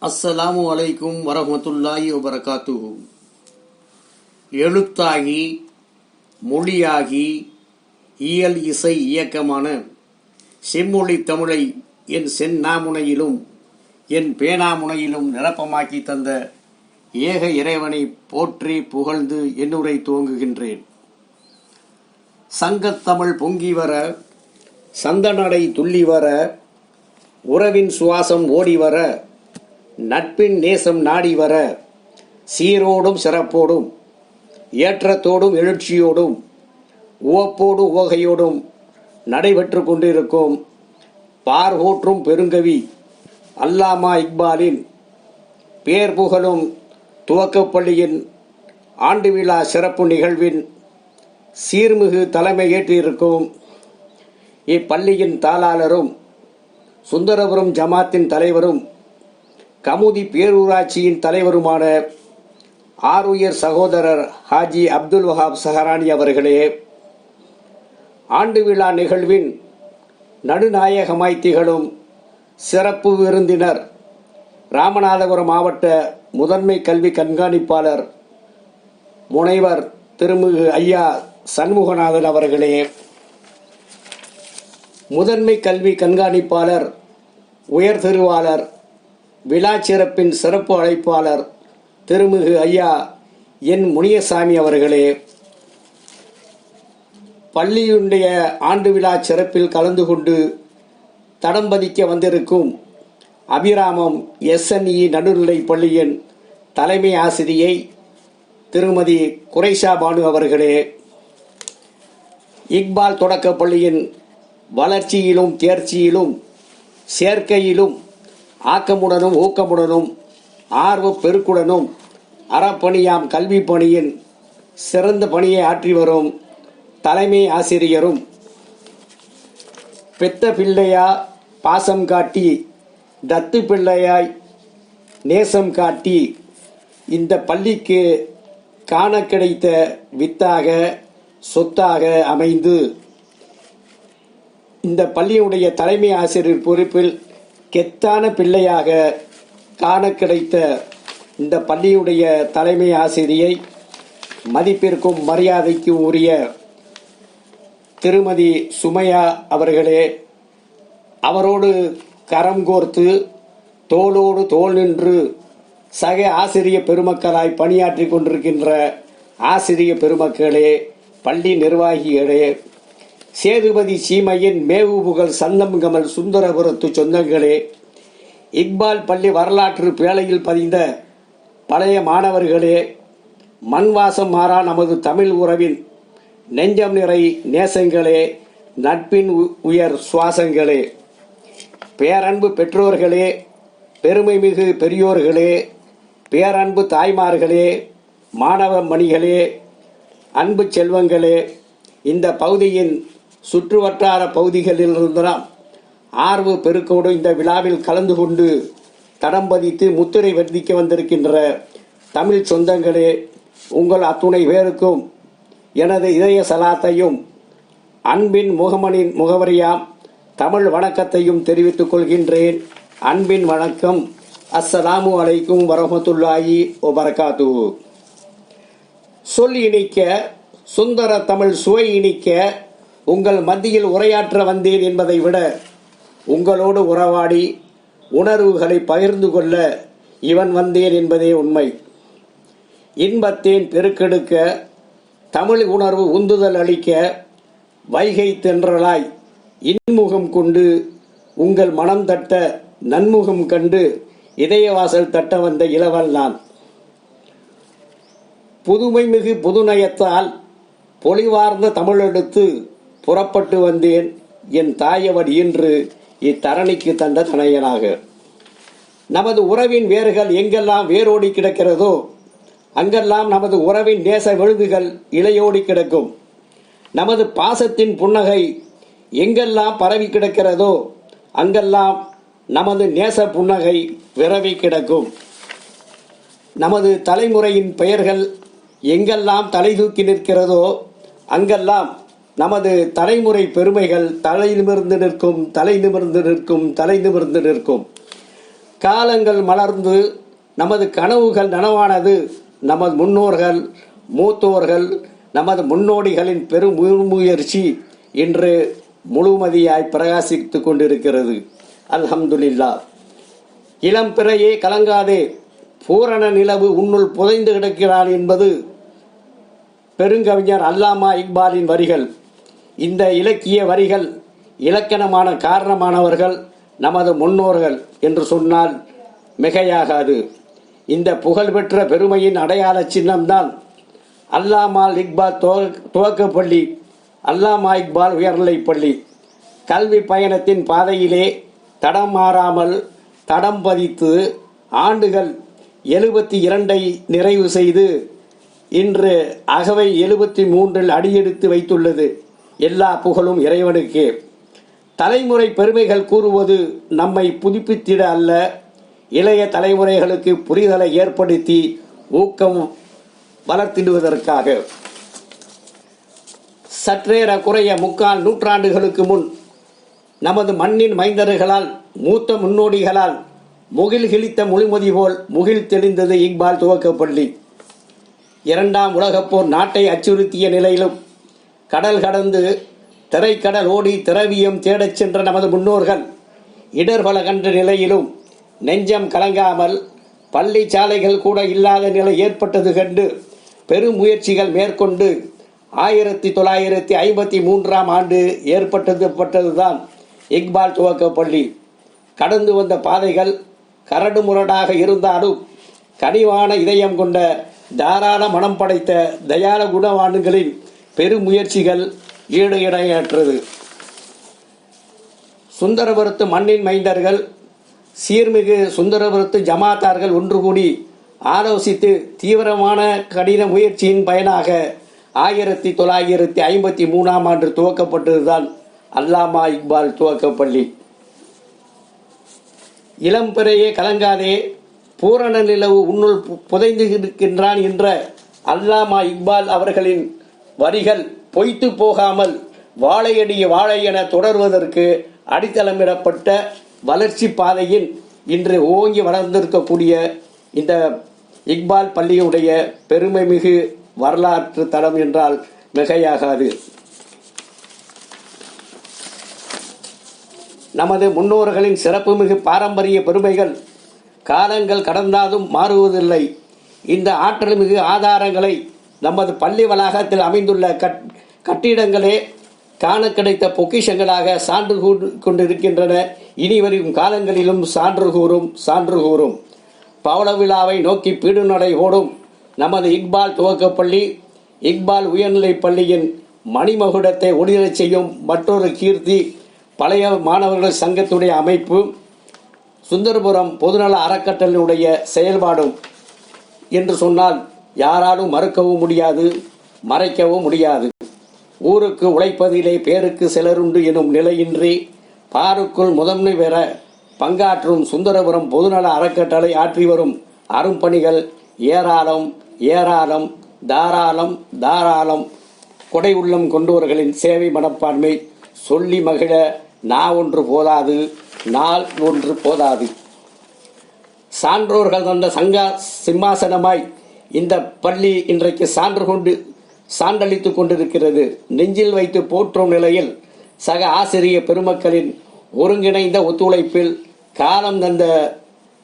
அஸ்ஸலாமு அலைக்கும் வரஹ்மத்துல்லாஹி வபரகாத்துஹு. எழுத்தாகி மொழியாகி இயல் இசை இயக்கமான செம்மொழி தமிழை என் செந்நாமுனையிலும் என் பேனாமுனையிலும் நிரப்பமாக்கி தந்த ஏக இறைவனை போற்றி புகழ்ந்து என்னுரை துவங்குகின்றேன். சங்கத்தமிழ் பொங்கி வர, சந்தநடை துள்ளி வர, உறவின் சுவாசம் ஓடி வர, நட்பின் நேசம் நாடி வர, சீரோடும் சிறப்போடும் ஏற்றத்தோடும் எழுச்சியோடும் உவப்போடு உவகையோடும் நடைபெற்று கொண்டிருக்கும் பார்வோற்றும் பெருங்கவி அல்லாமா இக்பாலின் பேர் புகழும் துவக்கப்பள்ளியின் ஆண்டு விழா சிறப்பு நிகழ்வின் சீர்மிகு தலைமை ஏற்றிருக்கும் இப்பள்ளியின் தாளாளரும் சுந்தரபுரம் ஜமாத்தின் தலைவரும் கமுதி பேரூராட்சியின் தலைவருமான ஆருயர் சகோதரர் ஹாஜி அப்துல் வஹாப் சஹரானி அவர்களே, ஆண்டு விழா நிகழ்வின் நடுநாயகமாய் திகழும் சிறப்பு விருந்தினர் ராமநாதபுரம் மாவட்ட முதன்மை கல்வி கண்காணிப்பாளர் முனைவர் திருமிகு ஐயா சண்முகநாதன் அவர்களே, முதன்மை கல்வி கண்காணிப்பாளர் உயர் திருவாளர் விழா சிறப்பின் சிறப்பு அழைப்பாளர் திருமிகு ஐயா என் முனியசாமி அவர்களே, பள்ளியுடைய ஆண்டு விழா சிறப்பில் கலந்து கொண்டு தடம் பதிக்க வந்திருக்கும் அபிராமம் SNE நடுநிலைப் பள்ளியின் தலைமை ஆசிரியை திருமதி குரைஷா பானு அவர்களே, இக்பால் தொடக்கப் பள்ளியின் வளர்ச்சியிலும் தேர்ச்சியிலும் சேர்க்கையிலும் ஆக்கமுடனும் ஊக்கமுடனும் ஆர்வ பெருக்குடனும் அறப்பணியாம் கல்வி பணியின் சிறந்த பணியை ஆற்றி வரும் தலைமை ஆசிரியரும், பெத்த பிள்ளையா பாசம் காட்டி தத்து பிள்ளையாய் நேசம் காட்டி இந்த பள்ளிக்கு காண கிடைத்த வித்தாக சொத்தாக அமைந்து இந்த பள்ளியுடைய தலைமை ஆசிரியர் பொறுப்பில் கெத்தான பிள்ளையாக காண கிடைத்த இந்த பள்ளியுடைய தலைமை ஆசிரியை, மதிப்பிற்கும் மரியாதைக்கும் உரிய திருமதி சுமையா அவர்களே, அவரோடு கரம் கோர்த்து தோளோடு தோள் நின்று சக ஆசிரிய பெருமக்களாய் பணியாற்றி கொண்டிருக்கின்ற ஆசிரிய பெருமக்களே, பள்ளி நிர்வாகிகளே, சேதுபதி சீமையின் மேவு புகழ் சந்தம் கமல் சுந்தரபுரத்து சொந்தங்களே, இக்பால் பள்ளி வரலாற்று பேழையில் பதிந்த பழைய மாணவர்களே, மண்வாசம் மாறா நமது தமிழ் உறவின் நெஞ்சம் நிறை நேசங்களே, நட்பின் உயர் சுவாசங்களே, பேரன்பு பெற்றோர்களே, பெருமை மிகு பெரியோர்களே, பேரன்பு தாய்மார்களே, மாணவ மணிகளே, அன்பு செல்வங்களே, இந்த பகுதியின் சுற்றுவட்டார பகுதிகளிலிருந்தெல்லாம் ஆர்வ பெருக்கோடு இந்த விழாவில் கலந்து கொண்டு தடம் பதித்து முத்திரை வர்த்திக்க வந்திருக்கின்ற தமிழ் சொந்தங்களே, உங்கள் அத்துணை பேருக்கும் எனது இதய சலாத்தையும் அன்பின் முகமனின் முகவரியாம் தமிழ் வணக்கத்தையும் தெரிவித்துக் கொள்கின்றேன். அன்பின் வணக்கம். அஸ்ஸலாமு அலைக்கும் வரஹ்மத்துல்லாஹி வபரகாத்துஹு. சொல் இனிக்க சுந்தர தமிழ் சுவை இனிக்க உங்கள் மத்தியில் உரையாற்ற வந்தேன் என்பதை விட உங்களோடு உறவாடி உணர்வுகளை பகிர்ந்து கொள்ள இவன் வந்தேன் என்பதே உண்மை. இன்பத்தேன் பெருக்கெடுக்க, தமிழ் உணர்வு உந்துதல் அளிக்க, வைகை தென்றலாய் இன்முகம் கொண்டு உங்கள் மனம் தட்ட நன்முகம் கண்டு இதயவாசல் தட்ட வந்த இளவல் நான். புதுமை மிகு புதுநயத்தால் பொலிவார்ந்த தமிழெடுத்து புறப்பட்டு வந்தேன் என் தாயவர் இன்று இத்தரணிக்கு தந்த தனையனாக. நமது உறவின் வேர்கள் எங்கெல்லாம் வேரோடி கிடக்கிறதோ அங்கெல்லாம் நமது உறவின் நேச விழுதுகள் இலையோடி கிடக்கும். நமது பாசத்தின் புன்னகை எங்கெல்லாம் பரவி கிடக்கிறதோ அங்கெல்லாம் நமது நேச புன்னகை விரவி கிடக்கும். நமது தலைமுறையின் பெயர்கள் எங்கெல்லாம் தலை தூக்கி நிற்கிறதோ அங்கெல்லாம் நமது தலைமுறை பெருமைகள் தலை நிமிர்ந்து நிற்கும், தலை நிமிர்ந்து நிற்கும், தலை நிமிர்ந்து நிற்கும். காலங்கள் மலர்ந்து நமது கனவுகள் நனவானது. நமது முன்னோர்கள், மூத்தோர்கள், நமது முன்னோடிகளின் பெரும் முயற்சி இன்று முழுமதியாய் பிரகாசித்துக் கொண்டிருக்கிறது. அல்ஹம்துலில்லாஹ். இளம் பிறையே கலங்காதே, பூரண நிலவு உன்னுள் புதைந்து கிடக்கிறான் என்பது பெருங்கவிஞர் அல்லாமா இக்பாலின் வரிகள். இந்த இலக்கிய வரிகள் இலக்கணமான காரணமானவர்கள் நமது முன்னோர்கள் என்று சொன்னால் மிகையாகாது. இந்த புகழ்பெற்ற பெருமையின் அடையாள சின்னம்தான் அல்லாமா இக்பால் துவக்கப்பள்ளி, அல்லாமா இக்பால் உயர்நிலைப்பள்ளி. கல்வி பயணத்தின் பாதையிலே தடம் மாறாமல் தடம் பதித்து ஆண்டுகள் 72 நிறைவு செய்து இன்று அகவை 73 அடியெடுத்து வைத்துள்ளது. எல்லா புகழும் இறைவனுக்கே. தலைமுறை பெருமைகள் கூறுவது நம்மை புதுப்பித்திட அல்ல, இளைய தலைமுறைகளுக்கு புரிதலை ஏற்படுத்தி ஊக்கம் வளர்த்திடுவதற்காக. சற்றேற குறைய 3/4 நூற்றாண்டுகளுக்கு முன் நமது மண்ணின் மைந்தர்களால், மூத்த முன்னோடிகளால் முகில் கிழித்த முழுமதி போல் முகில் தெளிந்தது இக்பால் துவக்கப்பள்ளி. 2ஆம் உலகப் போர் நாட்டை அச்சுறுத்திய நிலையிலும் கடல் கடந்து திரைக்கடல் ஓடி திரவியம் தேடச் சென்ற நமது முன்னோர்கள் இடர்பல கண்ட நிலையிலும் நெஞ்சம் கலங்காமல் பள்ளி சாலைகள் கூட இல்லாத நிலை ஏற்பட்டது கண்டு பெரும் முயற்சிகள் மேற்கொண்டு 1953ஆம் ஆண்டு ஏற்பட்டதுதான் இக்பால் துவக்கப்பள்ளி. கடந்து வந்த பாதைகள் கரடு முரடாக இருந்தாலும் கனிவான இதயம் கொண்ட தாராள மனம் படைத்த தயால குணவான்களின் பெருமுயற்சிகள் ஈடு இணையற்றது. சுந்தரபுரத்து மண்ணின் மைந்தர்கள், சீர்மிகு சுந்தரபுரத்து ஜமாத்தார்கள் ஒன்று கூடி ஆலோசித்து தீவிரமான கடின முயற்சியின் பயனாக 1953ஆம் ஆண்டு துவக்கப்பட்டதுதான் அல்லாமா இக்பால் துவக்கப்பள்ளி. இளம் பிறையே கலங்காதே, பூரண நிலவு உன்னுள் புதைந்து இருக்கின்றான் என்ற அல்லாமா இக்பால் அவர்களின் வரிகள் பொய்த்து போகாமல் வாழையடிய வாழை என தொடர்வதற்கு அடித்தளமிடப்பட்ட வளர்ச்சி பாதையில் இன்று ஓங்கி வளர்ந்திருக்கக்கூடிய இந்த இக்பால் பள்ளியுடைய பெருமை மிகு வரலாற்று தடம் என்றால் மிகையாகாது. நமது முன்னோர்களின் சிறப்புமிகு பாரம்பரிய பெருமைகள் காலங்கள் கடந்தாலும் மாறுவதில்லை. இந்த ஆற்றல் மிகு ஆதாரங்களை நமது பள்ளி வளாகத்தில் அமைந்துள்ள கட்டிடங்களே காண கிடைத்த பொக்கிஷங்களாக சான்று கொண்டிருக்கின்றன. இனி வரும் காலங்களிலும் சான்று கூறும். பவள விழாவை நோக்கி பீடுநடை ஓடும் நமது இக்பால் துவக்கப்பள்ளி, இக்பால் உயர்நிலைப் பள்ளியின் மணிமகுடத்தை ஒளிரச் செய்யும் மற்றொரு கீர்த்தி பழைய மாணவர்கள் சங்கத்துடைய அமைப்பு, சுந்தரபுரம் பொதுநல அறக்கட்டளையுடைய செயல்பாடும் என்று சொன்னால் யாராலும் மறுக்கவும் முடியாது, மறைக்கவும் முடியாது. ஊருக்கு உழைப்பதிலே பேருக்கு சிலருண்டு எனும் நிலையின்றி பாருக்குள் முதன்மை பெற பங்காற்றும் சுந்தரபுரம் பொதுநல அறக்கட்டளை ஆற்றி வரும் அரும்பணிகள் ஏராளம் ஏராளம், தாராளம் தாராளம். கொடை உள்ளம் கொண்டவர்களின் சேவை மனப்பான்மை சொல்லி மகிழ ஒன்று போதாது, நாள் ஒன்று போதாது. சான்றோர்கள் தந்த சிம்மாசனமாய் இந்த பள்ளி இன்றைக்கு சான்றளித்துக் கொண்டிருக்கிறது. நெஞ்சில் வைத்து போற்றும் நிலையில் சக ஆசிரிய பெருமக்களின் ஒருங்கிணைந்த ஒத்துழைப்பில் காலம் தந்த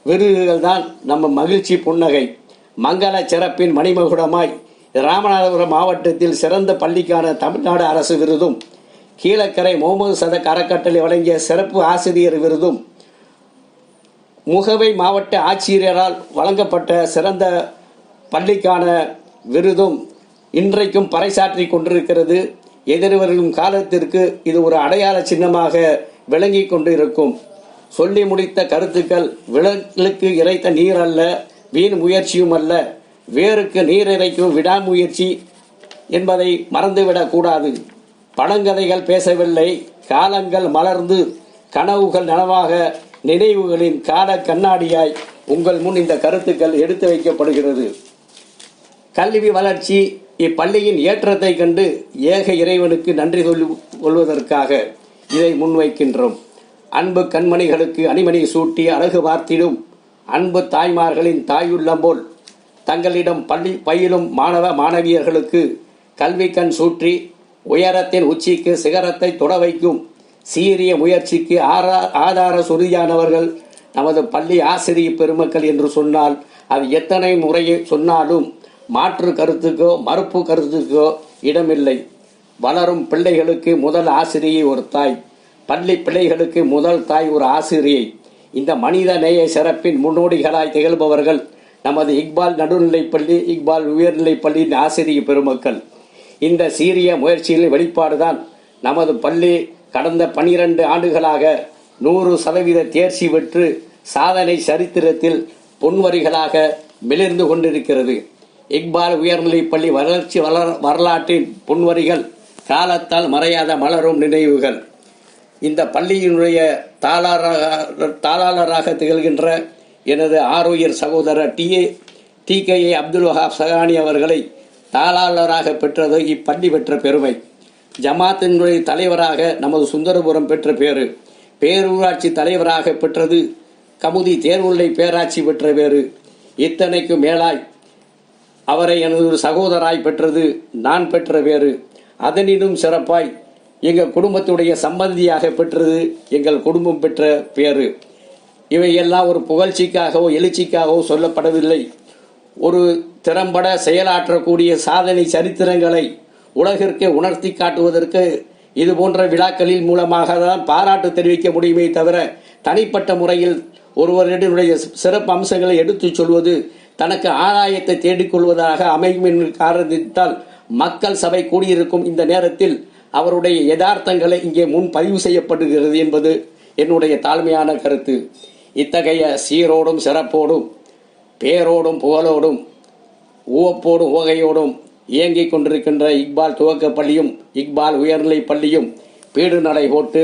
விருதுகள் தான் நம்ம மகிழ்ச்சி புன்னகை. மங்கள சிறப்பின் மணிமகுடமாய் ராமநாதபுரம் மாவட்டத்தில் சிறந்த பள்ளிக்கான தமிழ்நாடு அரசு விருதும், கீழக்கரை முகமது சதக் அறக்கட்டளை வழங்கிய சிறப்பு ஆசிரியர் விருதும், முகவை மாவட்ட ஆட்சியரால் வழங்கப்பட்ட சிறந்த பள்ளிக்கான விருதும் இன்றைக்கும் பறைசாற்றி கொண்டிருக்கிறது. எதிர்வரும் காலத்திற்கு இது ஒரு அடையாள சின்னமாக விளங்கி கொண்டிருக்கும். சொல்லி முடித்த கருத்துக்கள் விளக்கு இறைத்த நீர் அல்ல, வீண் முயற்சியும் அல்ல, வேருக்கு நீர் இறைக்கும் விடாமுயற்சி என்பதை மறந்துவிடக் கூடாது. பழங்கதைகள் பேசவில்லை, காலங்கள் மலர்ந்து கனவுகள் நனவாக நினைவுகளின் கால கண்ணாடியாய் உங்கள் முன் இந்த கருத்துக்கள் எடுத்து வைக்கப்படுகிறது. கல்வி வளர்ச்சி இப்பள்ளியின் ஏற்றத்தை கண்டு ஏக இறைவனுக்கு நன்றி கொள்வதற்காக இதை முன்வைக்கின்றோம். அன்பு கண்மணிகளுக்கு அணிமணி சூட்டி அழகு பார்த்திடும் அன்பு தாய்மார்களின் தாயுள்ளம் போல் தங்களிடம் பள்ளி பயிலும் மாணவ மாணவியர்களுக்கு கல்வி கண் சூற்றி உயரத்தின் உச்சிக்கு சிகரத்தை தொட வைக்கும் சீரிய முயற்சிக்கு ஆதார சுருதியானவர்கள் நமது பள்ளி ஆசிரிய பெருமக்கள் என்று சொன்னால் அது எத்தனை முறையை சொன்னாலும் மாற்று கருத்துக்கோ மறுப்பு கருத்துக்கோ இடமில்லை. வளரும் பிள்ளைகளுக்கு முதல் ஆசிரியை ஒரு தாய், பள்ளி பிள்ளைகளுக்கு முதல் தாய் ஒரு ஆசிரியை. இந்த மனித நேய சிறப்பின் முன்னோடிகளாய் திகழ்பவர்கள் நமது இக்பால் நடுநிலைப்பள்ளி, இக்பால் உயர்நிலைப்பள்ளியின் ஆசிரிய பெருமக்கள். இந்த சீரிய முயற்சியின் வெளிப்பாடுதான் நமது பள்ளி கடந்த 12 ஆண்டுகளாக 100% தேர்ச்சி பெற்று சாதனை சரித்திரத்தில் பொன்வரிகளாக மிளிர்ந்து கொண்டிருக்கிறது. இக்பால் உயர்நிலைப்பள்ளி வளர்ச்சி வரலாற்றின் பொன்வரிகள், காலத்தால் மறையாத மலரும் நினைவுகள். இந்த பள்ளியினுடைய தாளாளராக திகழ்கின்ற எனது ஆரோயர் சகோதரர் TKA அப்துல் வஹாப் சகானி அவர்களை தாளாளராக பெற்றது இப்பள்ளி பெற்ற பெருமை. ஜமாத்தினுடைய தலைவராக நமது சுந்தரபுரம் பெற்ற பேரு, பேரூராட்சி தலைவராக பெற்றது கமுதி தேர்வுநிலை பேராட்சி பெற்ற பேரு. இத்தனைக்கும் மேலாய் அவரை எனது சகோதராய் பெற்றது நான் பெற்ற பேரு. அதனினும் சிறப்பாய் எங்கள் குடும்பத்துடைய சம்பந்தியாக பெற்றது எங்கள் குடும்பம் பெற்ற பேரு. இவையெல்லாம் ஒரு புகழ்ச்சிக்காகவோ எழுச்சிக்காகவோ சொல்லப்படவில்லை. ஒரு திறம்பட செயலாற்றக்கூடிய சாதனை சரித்திரங்களை உலகிற்கு உணர்த்தி காட்டுவதற்கு இது போன்ற விழாக்களின் மூலமாக தான் பாராட்டு தெரிவிக்க முடியுமே தவிர தனிப்பட்ட முறையில் ஒருவருடைய சிறப்பு அம்சங்களை எடுத்துச் சொல்வது தனக்கு ஆதாயத்தை தேடிக்கொள்வதாக அமையும் என்ற காரணத்தால் மக்கள் சபை கூடியிருக்கும் இந்த நேரத்தில் அவருடைய யதார்த்தங்களை இங்கே முன் பதிவு செய்யப்படுகிறது என்பது என்னுடைய தாழ்மையான கருத்து. இத்தகைய சீரோடும் சிறப்போடும் பேரோடும் புகழோடும் உவப்போடும் உவகையோடும் இயங்கிக் கொண்டிருக்கின்ற இக்பால் துவக்கப் பள்ளியும் இக்பால் உயர்நிலைப் பள்ளியும் பீடு நடை போட்டு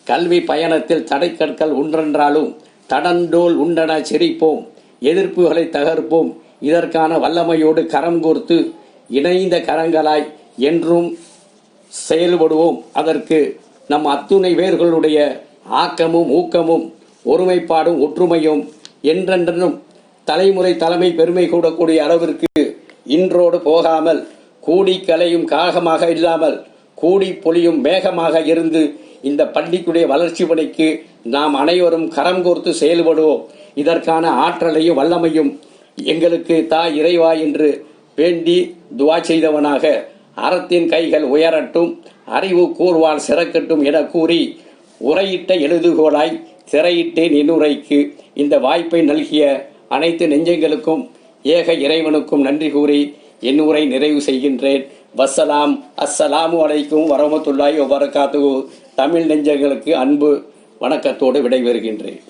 கல்வி பயணத்தில் தடைக்கற்கள் உண்டென்றாலும் தடந்தோல் உண்டென சிரிப்போம், எதிர்ப்புகளை தகர்ப்போம். இதற்கான வல்லமையோடு கரம் கோர்த்து இணைந்த கரங்களாய் என்றும் செயல்படுவோம். அதற்கு நம் அத்துணை பேர்களுடைய ஆக்கமும் ஊக்கமும் ஒருமைப்பாடும் ஒற்றுமையும் என்றென்றும் தலைமுறை தலைமை பெருமை கூடக்கூடிய அளவிற்கு இன்றோடு போகாமல் கூடி கலையும் காகமாக இல்லாமல் கூடி பொழியும் மேகமாக இருந்து இந்த பள்ளிக்குடைய வளர்ச்சி பணிக்கு நாம் அனைவரும் கரம் கோர்த்து செயல்படுவோம். இதற்கான ஆற்றலையும் வல்லமையும் எங்களுக்கு தாய் இறைவா என்று வேண்டி துவா செய்தவனாக அறத்தின் கைகள் உயரட்டும், அறிவு கூர்வால் சிறக்கட்டும் என கூறி உரையிட்ட எழுதுகோளாய் திரையிட்டேன் என்னுரைக்கு. இந்த வாய்ப்பை நல்கிய அனைத்து நெஞ்சங்களுக்கும் ஏக இறைவனுக்கும் நன்றி கூறி என் உரை நிறைவு செய்கின்றேன். வஸ்ஸலாம். அஸ்ஸலாமு அலைக்கும் வரஹ்மத்துல்லாஹி வபரகாத்துஹு. தமிழ் நெஞ்சங்களுக்கு அன்பு வணக்கத்தோடு விடைபெறுகின்றேன்.